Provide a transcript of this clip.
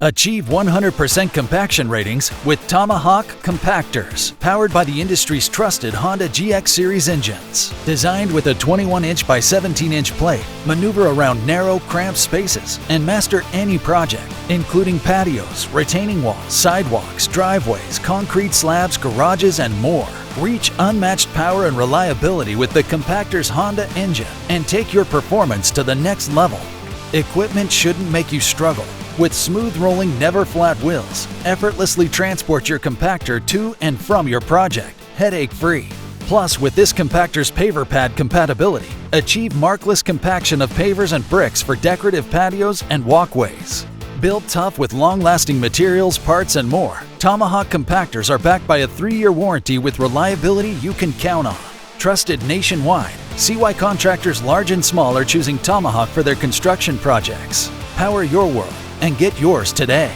Achieve 100% compaction ratings with Tomahawk Compactors, powered by the industry's trusted Honda GX Series engines. Designed with a 21-inch by 17-inch plate, maneuver around narrow, cramped spaces and master any project, including patios, retaining walls, sidewalks, driveways, concrete slabs, garages, and more. Reach unmatched power and reliability with the Compactor's Honda engine and take your performance to the next level. Equipment shouldn't make you struggle. With smooth rolling, never flat wheels, effortlessly transport your compactor to and from your project, headache-free. Plus, with this compactor's Paver Pad compatibility, achieve markless compaction of pavers and bricks for decorative patios and walkways. Built tough with long-lasting materials, parts, and more, Tomahawk compactors are backed by a 3-year warranty with reliability you can count on. Trusted nationwide, see why contractors large and small are choosing Tomahawk for their construction projects. Power your world and get yours today.